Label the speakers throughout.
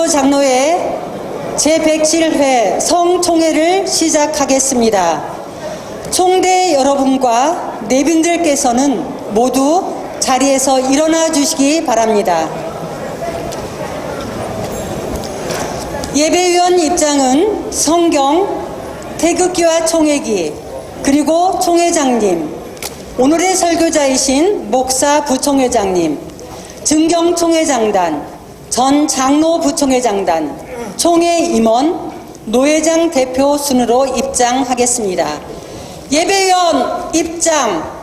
Speaker 1: 장로회 제107회 성총회를 시작하겠습니다. 총대 여러분과 내빈들께서는 모두 자리에서 일어나 주시기 바랍니다. 예배위원 입장은 성경, 태극기와 총회기, 그리고 총회장님, 오늘의 설교자이신 목사 부총회장님, 증경총회장단, 전 장로 부총회장단, 총회 임원, 노회장 대표 순으로 입장하겠습니다. 예배위원 입장.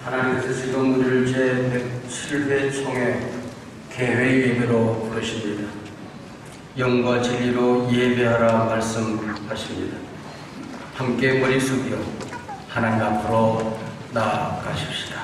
Speaker 2: 하나님께서 지금 우리를 제107회 총회 개회 예배로 부르십니다. 영과 진리로 예배하라 말씀하십니다. 함께 머리 숙여 하나님 앞으로 나아가십시다.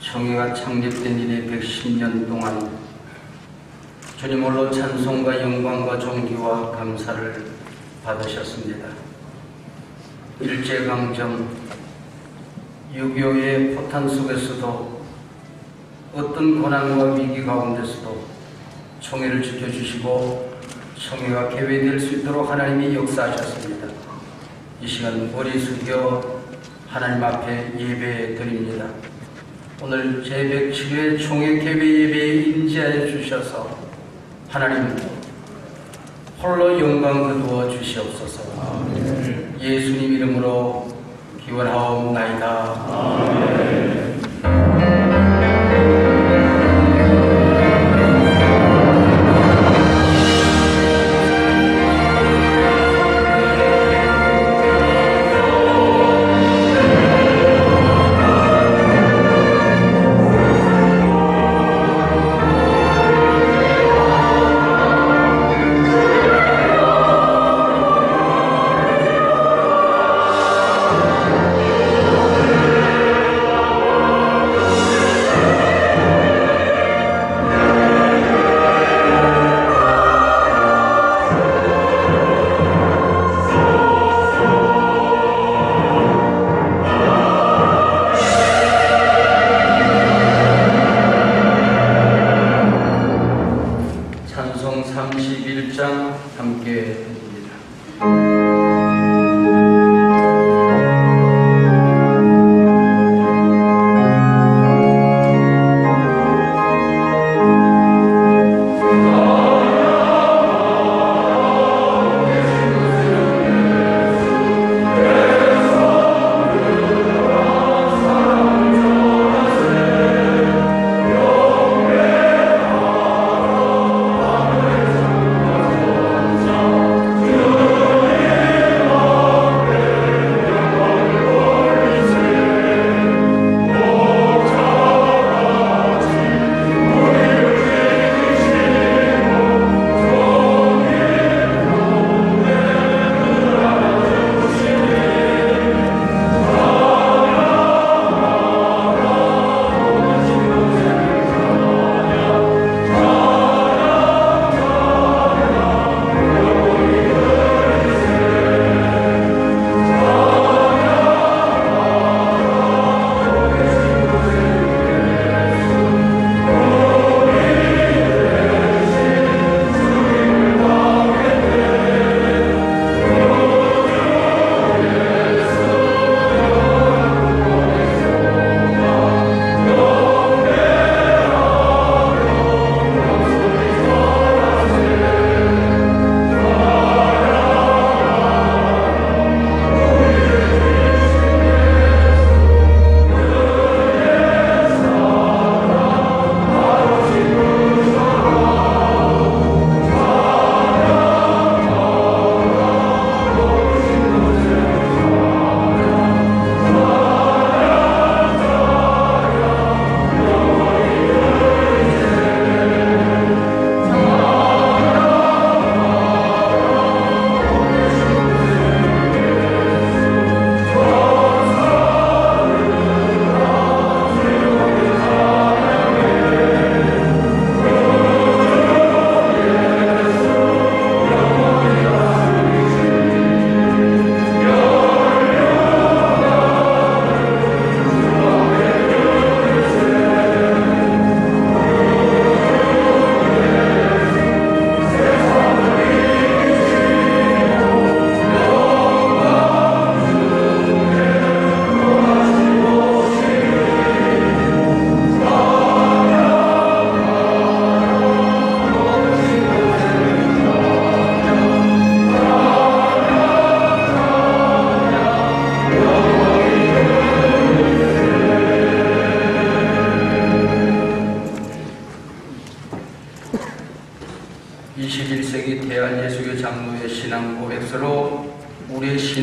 Speaker 2: 총회가 창립된 이래 110년 동안 주님 홀로 찬송과 영광과 존귀와 감사를 받으셨습니다. 일제강점 6.25의 포탄 속에서도 어떤 고난과 위기 가운데서도 총회를 지켜주시고 총회가 개회될 수 있도록 하나님이 역사하셨습니다. 이 시간 머리 숙여 하나님 앞에 예배 드립니다. 오늘 제107회 총회 개회 예배에 임재하여 주셔서 하나님 홀로 영광 거두어 주시옵소서. 아멘. 예수님 이름으로 기원하옵나이다. 아멘.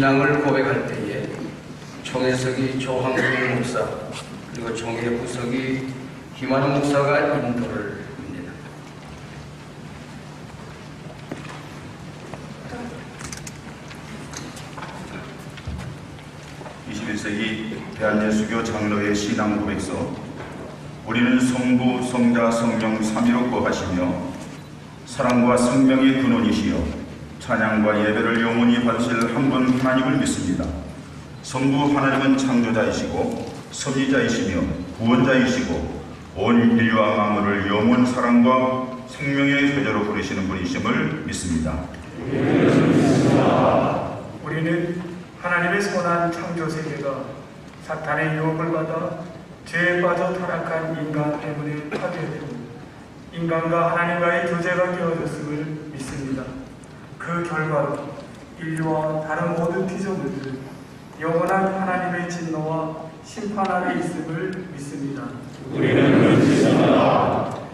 Speaker 2: 신앙을 고백할 때에 총회석이 조항중 목사 그리고 총회 부석이 김한우 목사가 인도를 합니다.
Speaker 3: 21세기 대한예수교 장로의 신앙 고백서. 우리는 성부, 성자, 성령 삼위로 거하시며 사랑과 생명의 근원이시여 찬양과 예배를 영원히 받으실 한 분 하나님을 믿습니다. 성부 하나님은 창조자이시고 섭리자이시며 구원자이시고 온 인류와 만물을 영원 사랑과 생명의 교제로 부르시는 분이심을 믿습니다.
Speaker 4: 우리는 하나님의 선한 창조 세계가 사탄의 유혹을 받아 죄에 빠져 타락한 인간 때문에 파괴되고 인간과 하나님과의 교제가 깨어졌음을 믿습니다. 그 결과로 인류와 다른 모든 피조물들은 영원한 하나님의 진노와 심판 아래 있음을 믿습니다.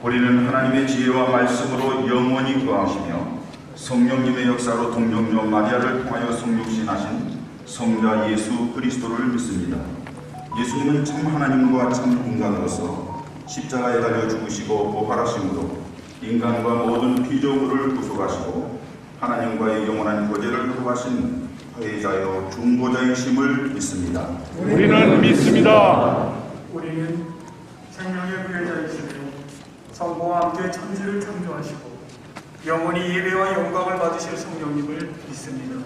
Speaker 3: 우리는 하나님의 지혜와 말씀으로 영원히 거하시며 성령님의 역사로 동정녀 마리아를 통하여 성육신하신 성자 예수 그리스도를 믿습니다. 예수님은 참 하나님과 참 인간으로서 십자가에 달려 죽으시고 부활하심으로 인간과 모든 피조물을 구속하시고 하나님과의 영원한 교제를 거부하신 화해자여 중보자이심을 믿습니다.
Speaker 5: 우리는 믿습니다.
Speaker 4: 우리는 생명의 구해자이시며 성부와 함께 천지를 창조하시고 영원히 예배와 영광을 받으실 성령님을 믿습니다.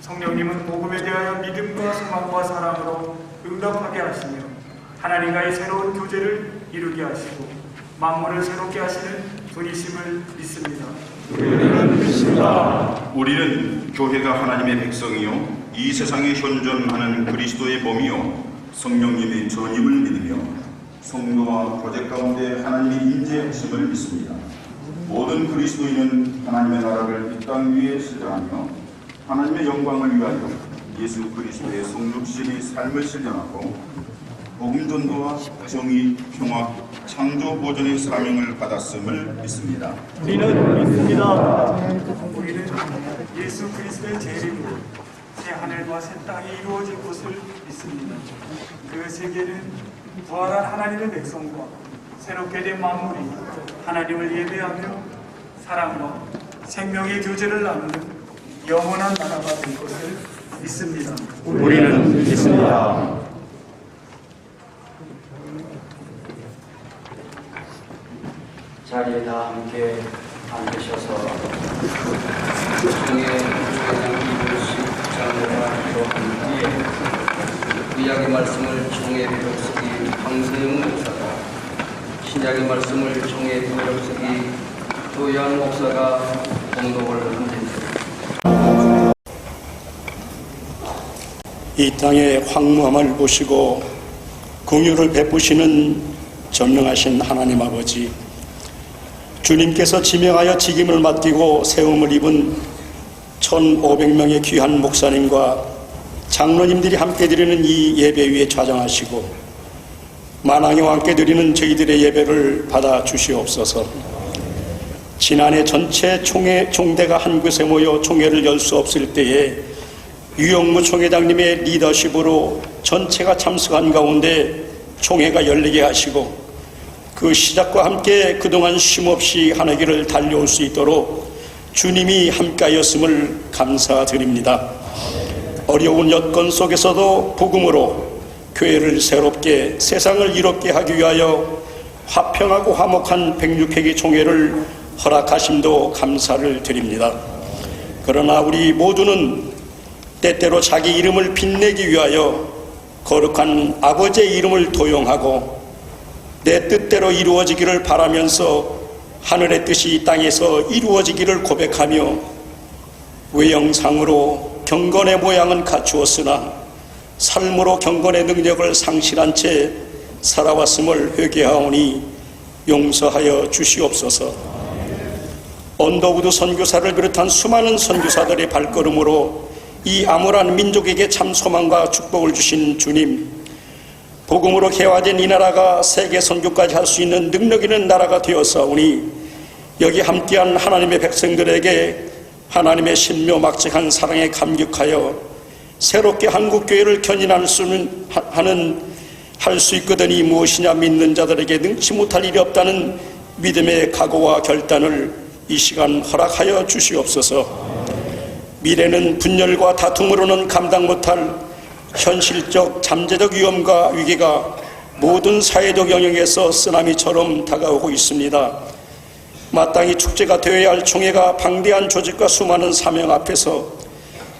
Speaker 4: 성령님은 복음에 대하여 믿음과 소망과 사랑으로 응답하게 하시며 하나님과의 새로운 교제를 이루게 하시고 만물을 새롭게 하시는 분이심을 믿습니다.
Speaker 5: 우리는 믿습니다.
Speaker 3: 우리는 교회가 하나님의 백성이요 이 세상에 현존하는 그리스도의 몸이요 성령님의 전임을 믿으며 성도와 교제 가운데 하나님의 임재하심을 믿습니다. 모든 그리스도인은 하나님의 나라를 이 땅 위에 실현하며 하나님의 영광을 위하여 예수 그리스도의 성육신의 삶을 실현하고 복음 전도와 정의, 평화, 창조 보존의 사명을 받았음을 믿습니다.
Speaker 5: 우리는 믿습니다.
Speaker 4: 우리는 예수 그리스도의 재림으로 새 하늘과 새 땅이 이루어질 것을 믿습니다. 그 세계는 부활한 하나님의 백성과 새롭게 된 만물이 하나님을 예배하며 사랑과 생명의 교제를 나누는 영원한 나라가 될 것을 믿습니다.
Speaker 5: 우리는 믿습니다.
Speaker 2: 자리에 다 함께 앉으셔서 총회 부총회장 이불식 장로가 기록한 뒤에 구약의 말씀을 총회 비록쓰기 황세영 목사가 신약의 말씀을 총회 비록쓰기 도현 목사가 공독을 합니다.
Speaker 5: 이 땅의 황무함을 보시고 긍휼을 베푸시는 전능하신 하나님 아버지, 주님께서 지명하여 직임을 맡기고 세움을 입은 1,500명의 귀한 목사님과 장로님들이 함께 드리는 이 예배 위에 좌정하시고 만왕이와 함께 드리는 저희들의 예배를 받아 주시옵소서. 지난해 전체 총대가 한 곳에 모여 총회를 열 수 없을 때에 유영무 총회장님의 리더십으로 전체가 참석한 가운데 총회가 열리게 하시고 그 시작과 함께 그동안 쉼없이 하는 길을 달려올 수 있도록 주님이 함께하였음을 감사드립니다. 어려운 여건 속에서도 복음으로 교회를 새롭게 세상을 이롭게 하기 위하여 화평하고 화목한 106회기 총회를 허락하심도 감사를 드립니다. 그러나 우리 모두는 때때로 자기 이름을 빛내기 위하여 거룩한 아버지의 이름을 도용하고 내 뜻대로 이루어지기를 바라면서 하늘의 뜻이 이 땅에서 이루어지기를 고백하며 외형상으로 경건의 모양은 갖추었으나 삶으로 경건의 능력을 상실한 채 살아왔음을 회개하오니 용서하여 주시옵소서. 언더우드 선교사를 비롯한 수많은 선교사들의 발걸음으로 이 암울한 민족에게 참 소망과 축복을 주신 주님, 복음으로 개화된 이 나라가 세계 선교까지 할 수 있는 능력 있는 나라가 되었사오니 여기 함께한 하나님의 백성들에게 하나님의 신묘막측한 사랑에 감격하여 새롭게 한국교회를 견인할 수는 할 수 있거든이 무엇이냐 믿는 자들에게 능치 못할 일이 없다는 믿음의 각오와 결단을 이 시간 허락하여 주시옵소서. 미래는 분열과 다툼으로는 감당 못할 현실적 잠재적 위험과 위기가 모든 사회적 영역에서 쓰나미처럼 다가오고 있습니다. 마땅히 축제가 되어야 할 총회가 방대한 조직과 수많은 사명 앞에서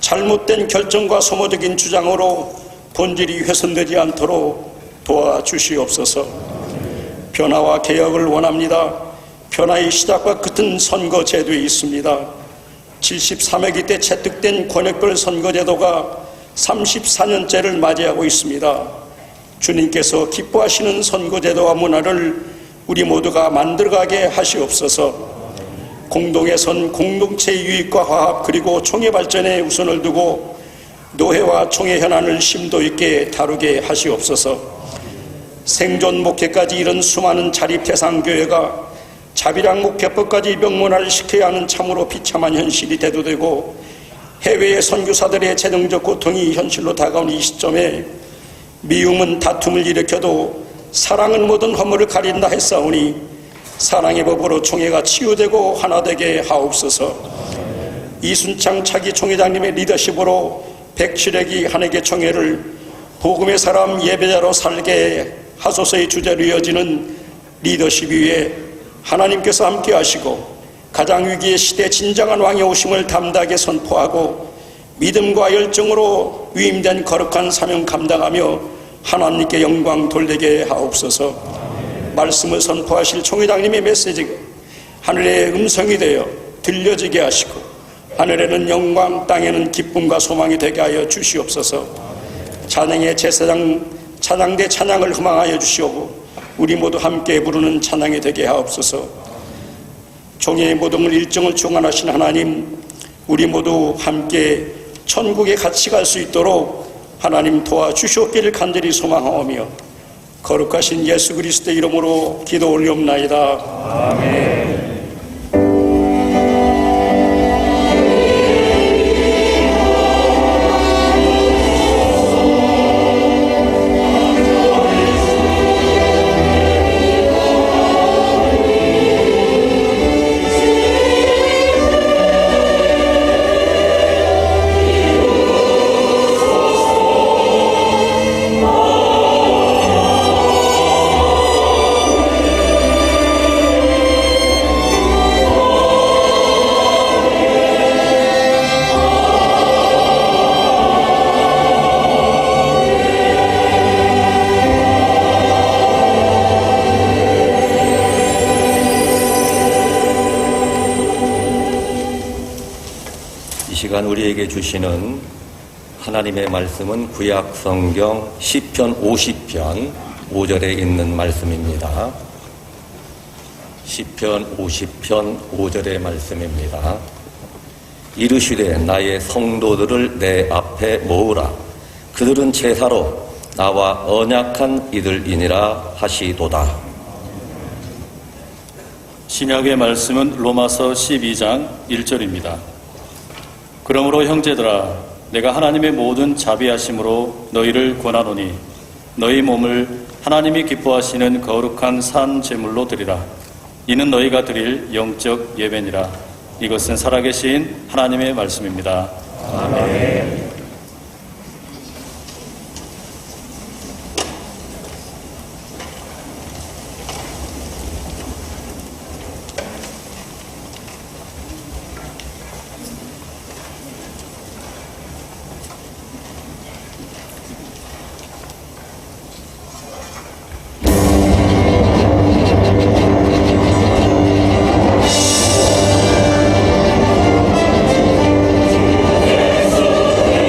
Speaker 5: 잘못된 결정과 소모적인 주장으로 본질이 훼손되지 않도록 도와주시옵소서. 변화와 개혁을 원합니다. 변화의 시작과 끝은 선거제도에 있습니다. 73회기 때 채택된 권역별 선거제도가 34년째를 맞이하고 있습니다. 주님께서 기뻐하시는 선거제도와 문화를 우리 모두가 만들어가게 하시옵소서. 공동의 선, 공동체의 유익과 화합, 그리고 총회 발전에 우선을 두고 노회와 총회 현안을 심도 있게 다루게 하시옵소서. 생존 목회까지 이른 수많은 자립 대상 교회가 자비랑 목회법까지 명문화를 시켜야 하는 참으로 비참한 현실이 대두되고 해외의 선교사들의 재정적 고통이 현실로 다가온 이 시점에 미움은 다툼을 일으켜도 사랑은 모든 허물을 가린다 했사오니 사랑의 법으로 총회가 치유되고 하나되게 하옵소서. 이순창 차기 총회장님의 리더십으로 107회기 한해계 총회를 복음의 사람 예배자로 살게 하소서의 주제로 이어지는 리더십 위에 하나님께서 함께 하시고 가장 위기의 시대 진정한 왕의 오심을 담대하게 선포하고 믿음과 열정으로 위임된 거룩한 사명 감당하며 하나님께 영광 돌리게 하옵소서. 말씀을 선포하실 총회장님의 메시지가 하늘의 음성이 되어 들려지게 하시고 하늘에는 영광, 땅에는 기쁨과 소망이 되게 하여 주시옵소서. 찬양의 제사장 찬양대 찬양을 희망하여 주시오고 우리 모두 함께 부르는 찬양이 되게 하옵소서. 총회의 모든 일정을 주관하신 하나님, 우리 모두 함께 천국에 같이 갈 수 있도록 하나님 도와주시옵기를 간절히 소망하오며 거룩하신 예수 그리스도의 이름으로 기도 올리옵나이다. 아멘.
Speaker 6: 시간 우리에게 주시는 하나님의 말씀은 구약 성경 시편 50편 5절에 있는 말씀입니다. 시편 50편 5절의 말씀입니다. 이르시되 나의 성도들을 내 앞에 모으라. 그들은 제사로 나와 언약한 이들이니라 하시도다.
Speaker 7: 신약의 말씀은 로마서 12장 1절입니다. 그러므로 형제들아 내가 하나님의 모든 자비하심으로 너희를 권하노니 너희 몸을 하나님이 기뻐하시는 거룩한 산 제물로 드리라. 이는 너희가 드릴 영적 예배니라. 이것은 살아계신 하나님의 말씀입니다. 아멘.
Speaker 6: 예수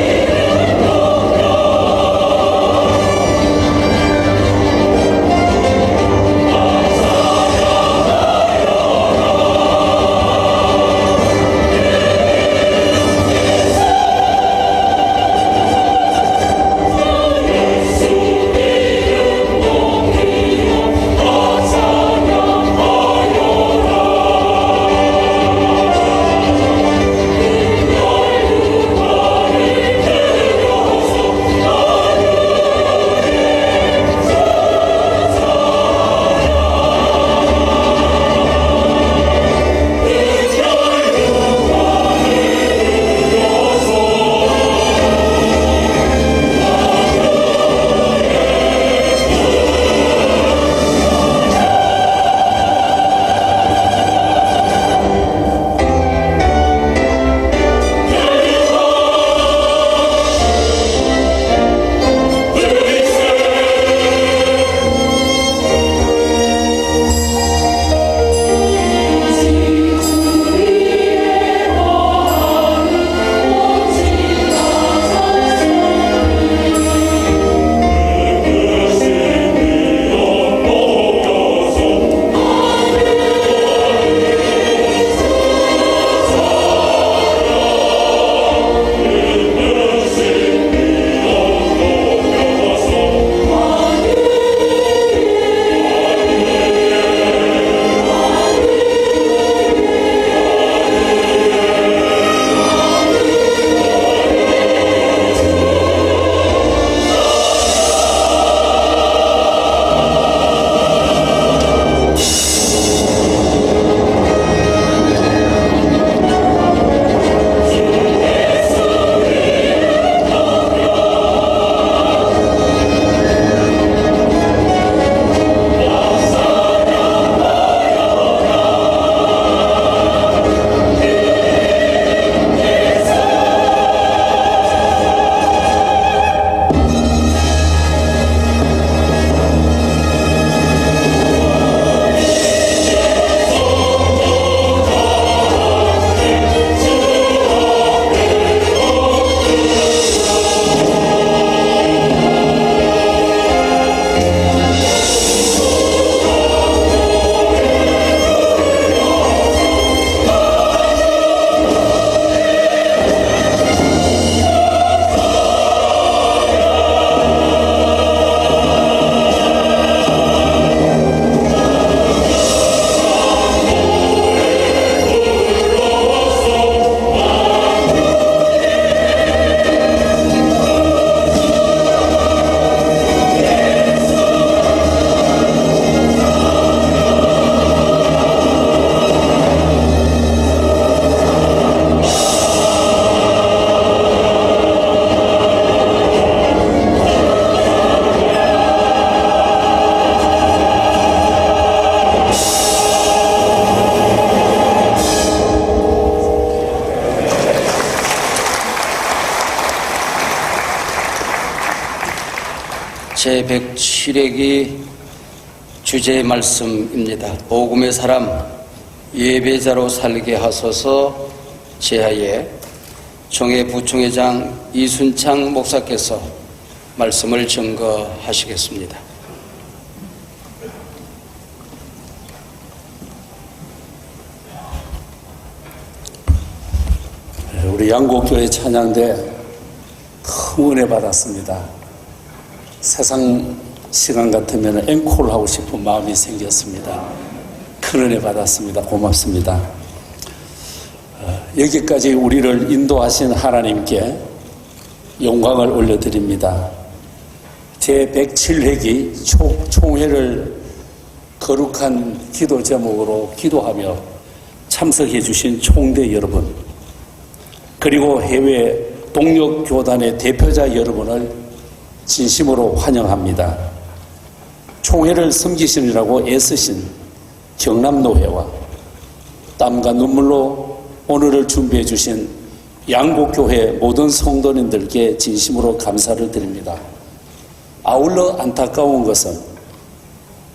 Speaker 2: 제107회기 주제 말씀입니다. 복음의 사람 예배자로 살게 하소서 제하에 총회 부총회장 이순창 목사께서 말씀을 증거하시겠습니다.
Speaker 8: 우리 양곡교회 찬양대 큰 은혜 받았습니다. 세상 시간 같으면 앵콜 하고 싶은 마음이 생겼습니다. 큰 은혜 받았습니다. 고맙습니다. 여기까지 우리를 인도하신 하나님께 영광을 올려드립니다. 제107회기 총회를 거룩한 기도 제목으로 기도하며 참석해 주신 총대 여러분, 그리고 해외 동력교단의 대표자 여러분을 진심으로 환영합니다. 총회를 섬기시느라고 애쓰신 경남노회와 땀과 눈물로 오늘을 준비해 주신 양곡교회 모든 성도님들께 진심으로 감사를 드립니다. 아울러 안타까운 것은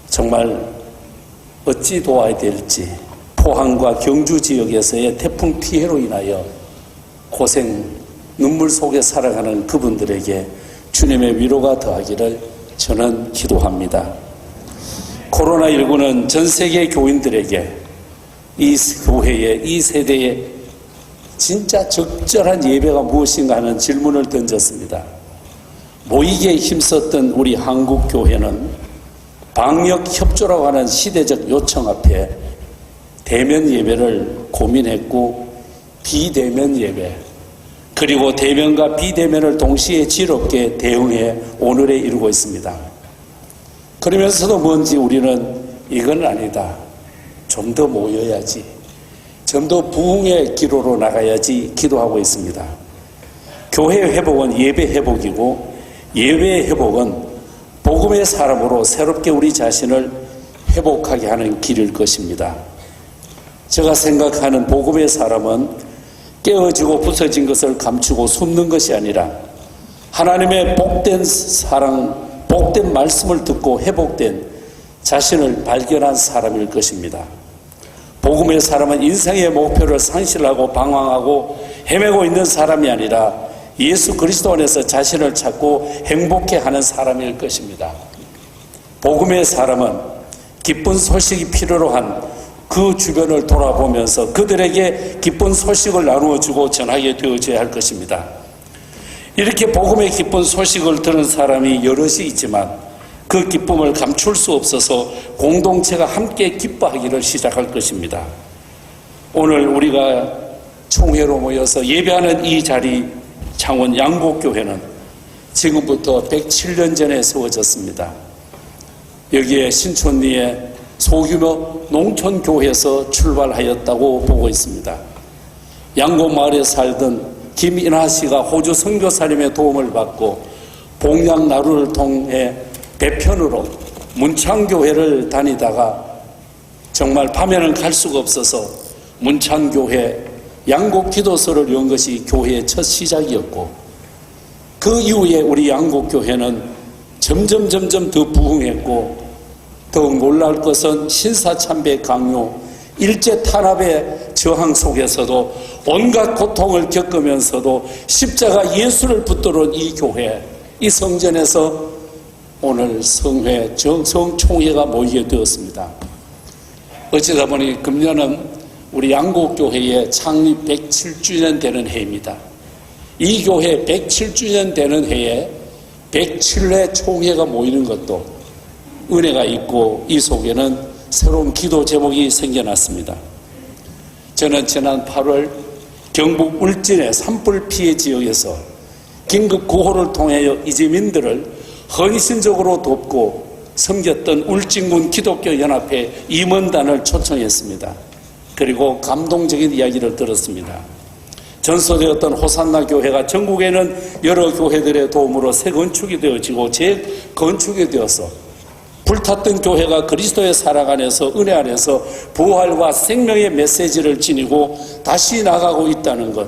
Speaker 8: 정말 어찌 도와야 될지 포항과 경주 지역에서의 태풍 피해로 인하여 고생, 눈물 속에 살아가는 그분들에게 주님의 위로가 더하기를 저는 기도합니다. 코로나19는 전 세계 교인들에게 이 교회에, 이 세대에 진짜 적절한 예배가 무엇인가 하는 질문을 던졌습니다. 모이기에 힘썼던 우리 한국교회는 방역 협조라고 하는 시대적 요청 앞에 대면 예배를 고민했고, 비대면 예배, 그리고 대면과 비대면을 동시에 지롭게 대응해 오늘에 이르고 있습니다. 그러면서도 뭔지 우리는 이건 아니다, 좀 더 모여야지, 좀 더 부흥의 기로로 나가야지 기도하고 있습니다. 교회 회복은 예배 회복이고, 예배 회복은 복음의 사람으로 새롭게 우리 자신을 회복하게 하는 길일 것입니다. 제가 생각하는 복음의 사람은 깨어지고 부서진 것을 감추고 숨는 것이 아니라 하나님의 복된 사랑, 복된 말씀을 듣고 회복된 자신을 발견한 사람일 것입니다. 복음의 사람은 인생의 목표를 상실하고 방황하고 헤매고 있는 사람이 아니라 예수 그리스도 안에서 자신을 찾고 행복해하는 사람일 것입니다. 복음의 사람은 기쁜 소식이 필요로 한 그 주변을 돌아보면서 그들에게 기쁜 소식을 나누어주고 전하게 되어져야 할 것입니다. 이렇게 복음의 기쁜 소식을 들은 사람이 여럿이 있지만 그 기쁨을 감출 수 없어서 공동체가 함께 기뻐하기를 시작할 것입니다. 오늘 우리가 총회로 모여서 예배하는 이 자리, 창원 양곡교회는 지금부터 107년 전에 세워졌습니다. 여기에 신촌리에 소규모 농촌교회에서 출발하였다고 보고 있습니다. 양곡마을에 살던 김인하 씨가 호주 선교사님의 도움을 받고 봉양나루를 통해 배편으로 문창교회를 다니다가 정말 밤에는 갈 수가 없어서 문창교회 양곡기도소를 연 것이 교회의 첫 시작이었고, 그 이후에 우리 양곡교회는 점점 더 부흥했고, 더욱 놀라울 것은 신사참배 강요, 일제 탄압의 저항 속에서도 온갖 고통을 겪으면서도 십자가 예수를 붙들은 이 교회, 이 성전에서 오늘 성회, 정성총회가 모이게 되었습니다. 어쩌다 보니 금년은 우리 양곡교회의 창립 107주년 되는 해입니다. 이 교회 107주년 되는 해에 107회 총회가 모이는 것도 은혜가 있고, 이 속에는 새로운 기도 제목이 생겨났습니다. 저는 지난 8월 경북 울진의 산불 피해 지역에서 긴급 구호를 통하여 이재민들을 헌신적으로 돕고 섬겼던 울진군 기독교연합회 임원단을 초청했습니다. 그리고 감동적인 이야기를 들었습니다. 전소되었던 호산나 교회가 전국에는 여러 교회들의 도움으로 새 건축이 되어지고 재건축이 되어서 불탔던 교회가 그리스도의 사랑 안에서, 은혜 안에서 부활과 생명의 메시지를 지니고 다시 나가고 있다는 것,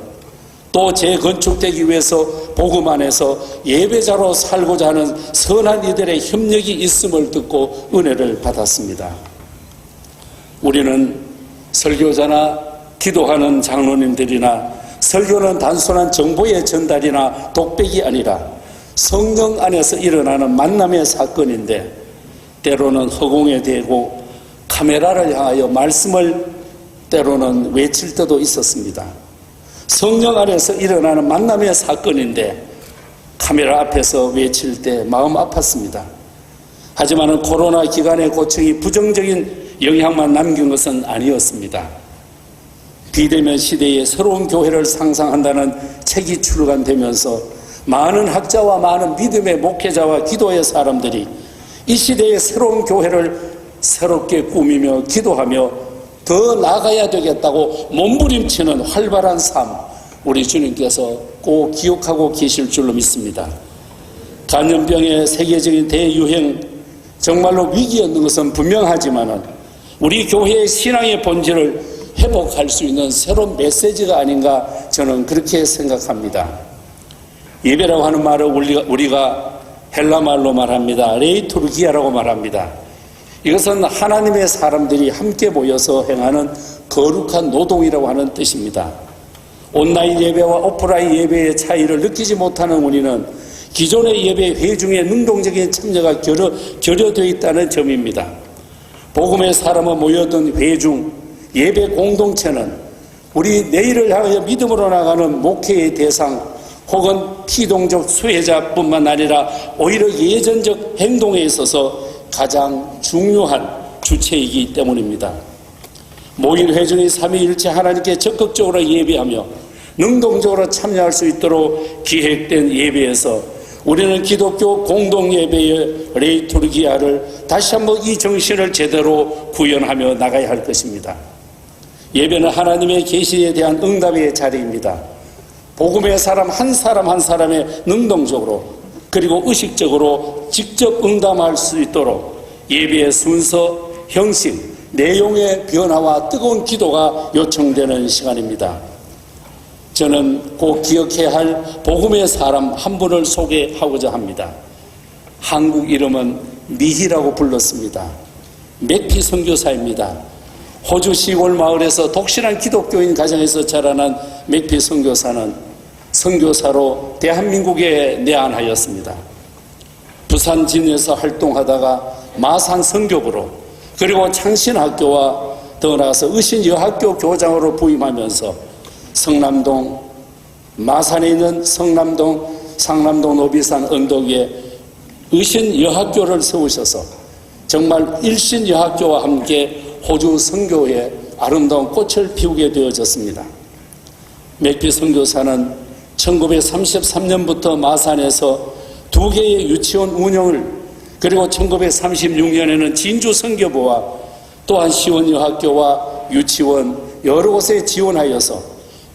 Speaker 8: 또 재건축되기 위해서 복음 안에서 예배자로 살고자 하는 선한 이들의 협력이 있음을 듣고 은혜를 받았습니다. 우리는 설교자나 기도하는 장로님들이나 설교는 단순한 정보의 전달이나 독백이 아니라 성령 안에서 일어나는 만남의 사건인데 때로는 허공에 대고 카메라를 향하여 말씀을 때로는 외칠 때도 있었습니다. 성령 안에서 일어나는 만남의 사건인데 카메라 앞에서 외칠 때 마음 아팠습니다. 하지만 코로나 기간의 고충이 부정적인 영향만 남긴 것은 아니었습니다. 비대면 시대에 새로운 교회를 상상한다는 책이 출간되면서 많은 학자와 많은 믿음의 목회자와 기도의 사람들이 이 시대의 새로운 교회를 새롭게 꾸미며 기도하며 더 나아가야 되겠다고 몸부림치는 활발한 삶, 우리 주님께서 꼭 기억하고 계실 줄로 믿습니다. 감염병의 세계적인 대유행, 정말로 위기였는 것은 분명하지만 우리 교회의 신앙의 본질을 회복할 수 있는 새로운 메시지가 아닌가 저는 그렇게 생각합니다. 예배라고 하는 말을 우리가 헬라 말로 말합니다. 레이투르기아라고 말합니다. 이것은 하나님의 사람들이 함께 모여서 행하는 거룩한 노동이라고 하는 뜻입니다. 온라인 예배와 오프라인 예배의 차이를 느끼지 못하는 우리는 기존의 예배 회중의 능동적인 참여가 결여되어 있다는 점입니다. 복음의 사람은 모여든 회중, 예배 공동체는 우리 내일을 향하여 믿음으로 나가는 목회의 대상 혹은 피동적 수혜자뿐만 아니라 오히려 예전적 행동에 있어서 가장 중요한 주체이기 때문입니다. 모인 회중이 삼위일체 하나님께 적극적으로 예배하며 능동적으로 참여할 수 있도록 기획된 예배에서 우리는 기독교 공동예배의 레이투르기아를 다시 한번 이 정신을 제대로 구현하며 나가야 할 것입니다. 예배는 하나님의 계시에 대한 응답의 자리입니다. 복음의 사람 한 사람의 능동적으로 그리고 의식적으로 직접 응답할 수 있도록 예배의 순서, 형식, 내용의 변화와 뜨거운 기도가 요청되는 시간입니다. 저는 꼭 기억해야 할 복음의 사람 한 분을 소개하고자 합니다. 한국 이름은 미희라고 불렀습니다. 맥피 선교사입니다. 호주 시골 마을에서 독실한 기독교인 가정에서 자라난 맥피 선교사는 선교사로 대한민국에 내한하였습니다. 부산 진에서 활동하다가 마산 선교부로 그리고 창신학교와 더 나아가서 의신여학교 교장으로 부임하면서 성남동 마산에 있는 성남동 상남동 노비산 언덕 위에 의신여학교를 세우셔서 정말 일신여학교와 함께 호주 선교에 아름다운 꽃을 피우게 되어졌습니다. 맥피 선교사는 1933년부터 마산에서 2개의 유치원 운영을 그리고 1936년에는 진주 선교부와 또한 시원여학교와 유치원 여러 곳에 지원하여서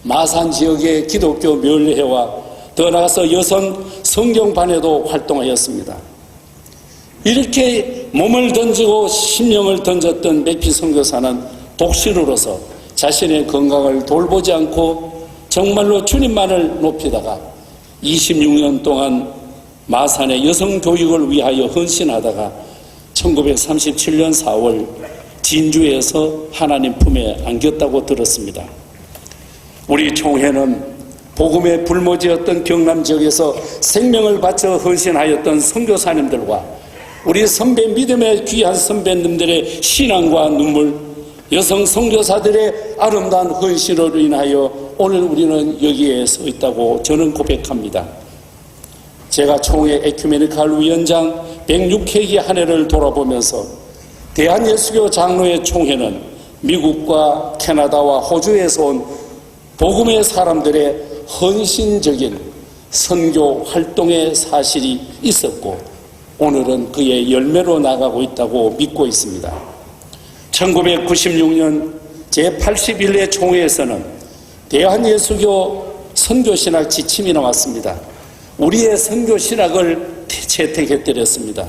Speaker 8: 마산 지역의 기독교 멸회와 더 나아가서 여성 성경반에도 활동하였습니다. 이렇게 몸을 던지고 심령을 던졌던 맥피 선교사는 독실으로서 자신의 건강을 돌보지 않고 정말로 주님만을 높이다가 26년 동안 마산의 여성 교육을 위하여 헌신하다가 1937년 4월 진주에서 하나님 품에 안겼다고 들었습니다. 우리 총회는 복음의 불모지였던 경남 지역에서 생명을 바쳐 헌신하였던 선교사님들과 우리 선배 믿음의 귀한 선배님들의 신앙과 눈물, 여성 선교사들의 아름다운 헌신으로 인하여 오늘 우리는 여기에 서 있다고 저는 고백합니다. 제가 총회 에큐메니칼 위원장 106회기 한 해를 돌아보면서 대한예수교 장로회 총회는 미국과 캐나다와 호주에서 온 복음의 사람들의 헌신적인 선교 활동의 사실이 있었고 오늘은 그의 열매로 나가고 있다고 믿고 있습니다. 1996년 제81회 총회에서는 대한예수교 선교신학 지침이 나왔습니다. 우리의 선교신학을 채택해드렸습니다.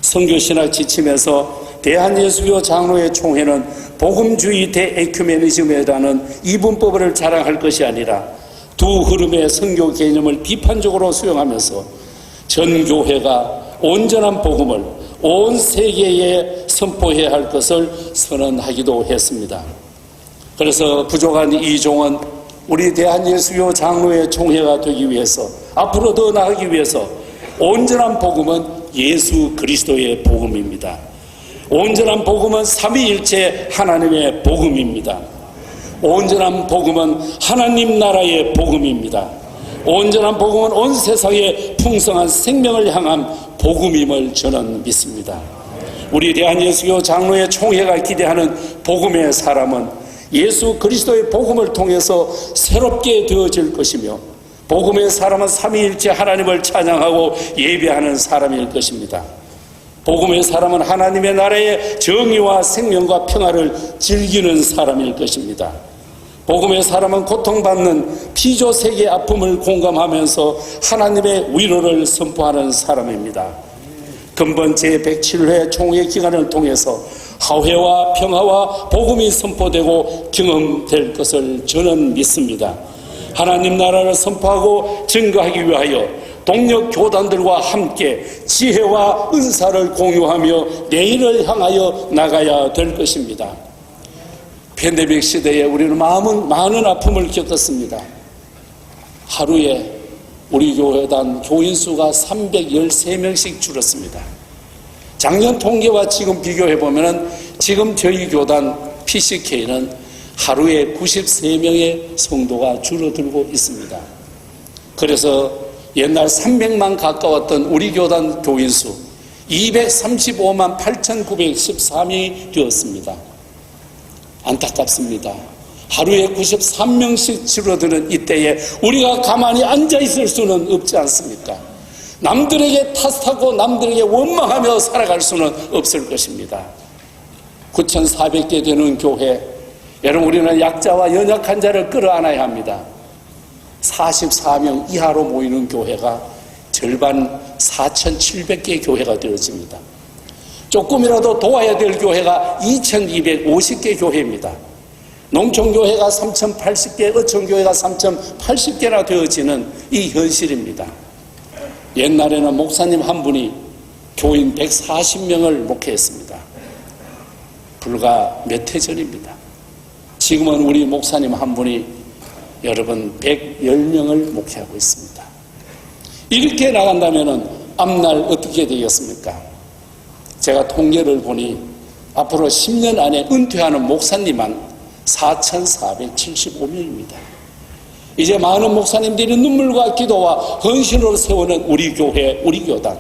Speaker 8: 선교신학 지침에서 대한예수교 장로회 총회는 복음주의 대에큐메니즘이라는 이분법을 자랑할 것이 아니라 두 흐름의 선교 개념을 비판적으로 수용하면서 전 교회가 온전한 복음을 온 세계에 선포해야 할 것을 선언하기도 했습니다. 그래서 부족한 이종은 우리 대한예수교 장로회 총회가 되기 위해서, 앞으로 더 나아가기 위해서 온전한 복음은 예수 그리스도의 복음입니다. 온전한 복음은 삼위일체 하나님의 복음입니다. 온전한 복음은 하나님 나라의 복음입니다. 온전한 복음은 온 세상에 풍성한 생명을 향한 복음임을 저는 믿습니다. 우리 대한예수교 장로회 총회가 기대하는 복음의 사람은 예수 그리스도의 복음을 통해서 새롭게 되어질 것이며, 복음의 사람은 삼위일체 하나님을 찬양하고 예배하는 사람일 것입니다. 복음의 사람은 하나님의 나라의 정의와 생명과 평화를 즐기는 사람일 것입니다. 복음의 사람은 고통받는 피조세계의 아픔을 공감하면서 하나님의 위로를 선포하는 사람입니다. 근본 제107회 총회 기간을 통해서 화해와 평화와 복음이 선포되고 경험될 것을 저는 믿습니다. 하나님 나라를 선포하고 증거하기 위하여 동력 교단들과 함께 지혜와 은사를 공유하며 내일을 향하여 나가야 될 것입니다. 팬데믹 시대에 우리는 많은 아픔을 겪었습니다. 하루에 우리 교회단 교인 수가 313명씩 줄었습니다. 작년 통계와 지금 비교해보면 지금 저희 교단 PCK는 하루에 93명의 성도가 줄어들고 있습니다. 그래서 옛날 300만 가까웠던 우리 교단 교인 수 235만 8,913이 되었습니다. 안타깝습니다. 하루에 93명씩 줄어드는 이때에 우리가 가만히 앉아있을 수는 없지 않습니까? 남들에게 탓하고 남들에게 원망하며 살아갈 수는 없을 것입니다. 9,400개 되는 교회, 여러분, 우리는 약자와 연약한 자를 끌어안아야 합니다. 44명 이하로 모이는 교회가 절반 4,700개 교회가 되어집니다. 조금이라도 도와야 될 교회가 2,250개 교회입니다. 농촌교회가 3,080개, 어촌교회가 3,080개나 되어지는 이 현실입니다. 옛날에는 목사님 한 분이 교인 140명을 목회했습니다. 불과 몇 해 전입니다. 지금은 우리 목사님 한 분이 여러분 110명을 목회하고 있습니다. 이렇게 나간다면 앞날 어떻게 되겠습니까? 제가 통계를 보니 앞으로 10년 안에 은퇴하는 목사님만 4,475명입니다. 이제 많은 목사님들이 눈물과 기도와 헌신으로 세우는 우리 교회, 우리 교단,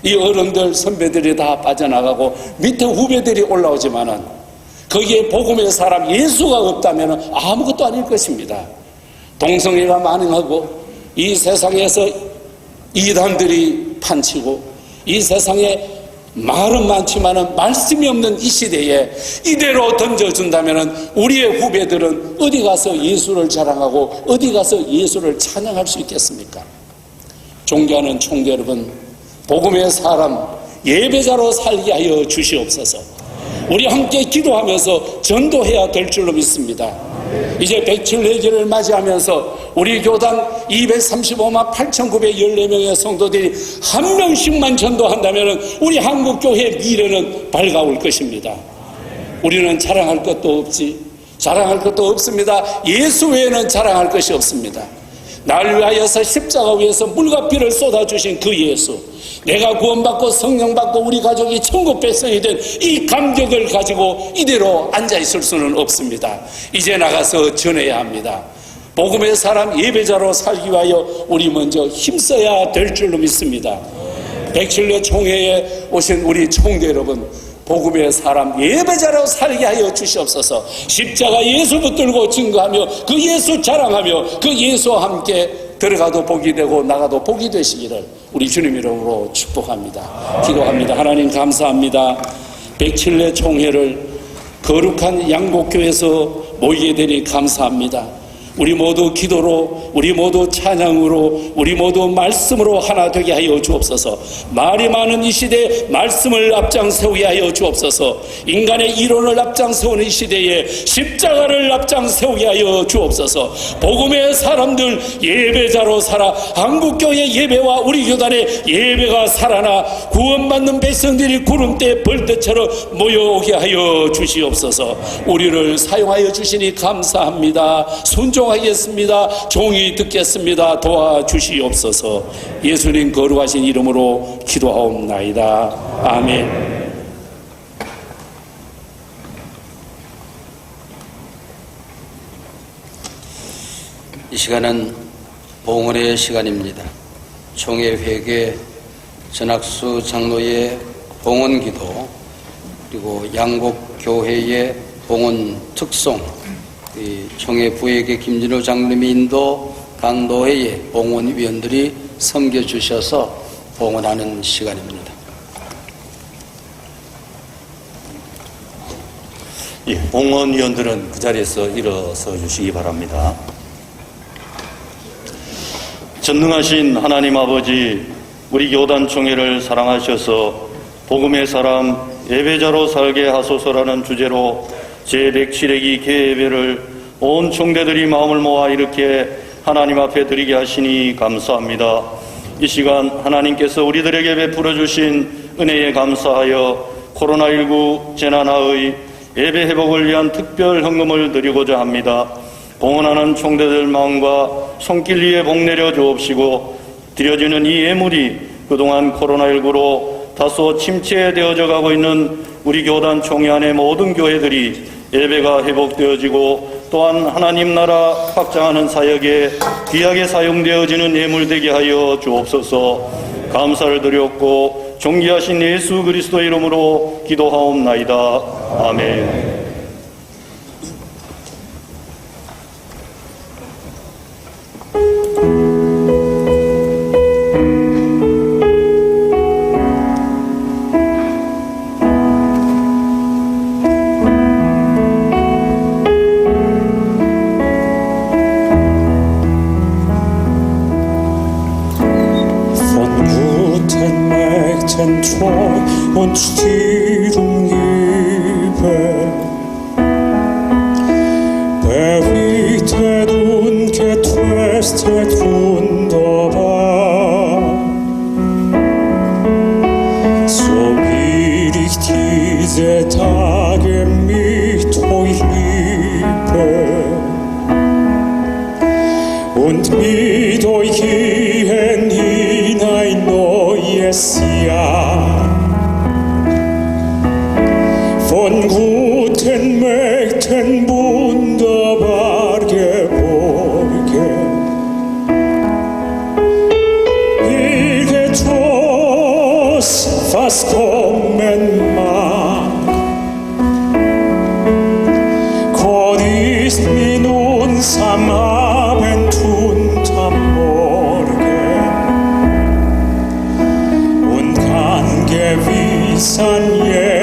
Speaker 8: 이 어른들, 선배들이 다 빠져나가고 밑에 후배들이 올라오지만은 거기에 복음의 사람 예수가 없다면 아무것도 아닐 것입니다. 동성애가 만행하고 이 세상에서 이단들이 판치고 이 세상에 말은 많지만은 말씀이 없는 이 시대에 이대로 던져준다면은 우리의 후배들은 어디 가서 예수를 자랑하고 어디 가서 예수를 찬양할 수 있겠습니까? 존경하는 총대 여러분, 복음의 사람 예배자로 살게 하여 주시옵소서. 우리 함께 기도하면서 전도해야 될 줄로 믿습니다. 이제 107회기를 맞이하면서 우리 교단 235만 8,914명의 성도들이 한 명씩만 전도한다면 우리 한국교회의 미래는 밝아올 것입니다. 우리는 자랑할 것도 없습니다. 예수 외에는 자랑할 것이 없습니다. 날 위하여서 십자가 위에서 물과 피를 쏟아주신 그 예수, 내가 구원받고 성령받고 우리 가족이 천국 백성이 된 이 감격을 가지고 이대로 앉아있을 수는 없습니다. 이제 나가서 전해야 합니다. 복음의 사람 예배자로 살기 위하여 우리 먼저 힘써야 될 줄로 믿습니다. 107회 총회에 오신 우리 총대 여러분, 복음의 사람 예배자로 살게 하여 주시옵소서. 십자가 예수 붙들고 증거하며 그 예수 자랑하며 그 예수와 함께 들어가도 복이 되고 나가도 복이 되시기를 우리 주님 이름으로 축복합니다. 기도합니다. 하나님 감사합니다. 107회 총회를 거룩한 양곡교에서 모이게 되니 감사합니다. 우리 모두 기도로, 우리 모두 찬양으로, 우리 모두 말씀으로 하나 되게 하여 주옵소서. 말이 많은 이 시대에 말씀을 앞장세우게 하여 주옵소서. 인간의 이론을 앞장세우는 이 시대에 십자가를 앞장세우게 하여 주옵소서. 복음의 사람들 예배자로 살아 한국교회 예배와 우리 교단의 예배가 살아나 구원받는 백성들이 구름대 벌떼처럼 모여오게 하여 주시옵소서. 우리를 사용하여 주시니 감사합니다. 순종하겠습니다. 종이 듣겠습니다. 도와주시옵소서. 예수님 거룩하신 이름으로 기도하옵나이다. 아멘.
Speaker 2: 이 시간은 봉헌의 시간입니다. 총회 회계, 전학수 장로의 봉헌기도, 그리고 양곡교회의 봉헌 특송, 총회 부회계 김진호 장로님의 인도, 강도회의 봉헌위원들이 섬겨주셔서 봉헌하는 시간입니다.
Speaker 7: 예, 봉헌위원들은 그 자리에서 일어서 주시기 바랍니다. 전능하신 하나님 아버지, 우리 교단 총회를 사랑하셔서 복음의 사람 예배자로 살게 하소서라는 주제로 제107회기 개예배를 온 총대들이 마음을 모아 이렇게 하나님 앞에 드리게 하시니 감사합니다. 이 시간 하나님께서 우리들에게 베풀어 주신 은혜에 감사하여 코로나19 재난하의 예배 회복을 위한 특별 헌금을 드리고자 합니다. 봉헌하는 총대들 마음과 손길 위에 복 내려 주옵시고, 드려지는 이 예물이 그동안 코로나19로 다소 침체되어져 가고 있는 우리 교단 총회 안의 모든 교회들이 예배가 회복되어지고 또한 하나님 나라 확장하는 사역에 귀하게 사용되어지는 예물 되게 하여 주옵소서. 감사를 드렸고 존귀하신 예수 그리스도 이름으로 기도하옵나이다. 아멘.
Speaker 9: Und Stirn gebe, behütet und getröstet wunderbar. So will ich diese Tage mit euch lieben und mit euch gehen in ein neues Jahr. Von guten Mägden wunderbar geborgen, bildet Trost, was kommen mag. Gott ist mit uns am Abend und am Morgen und kann gewiss an jedem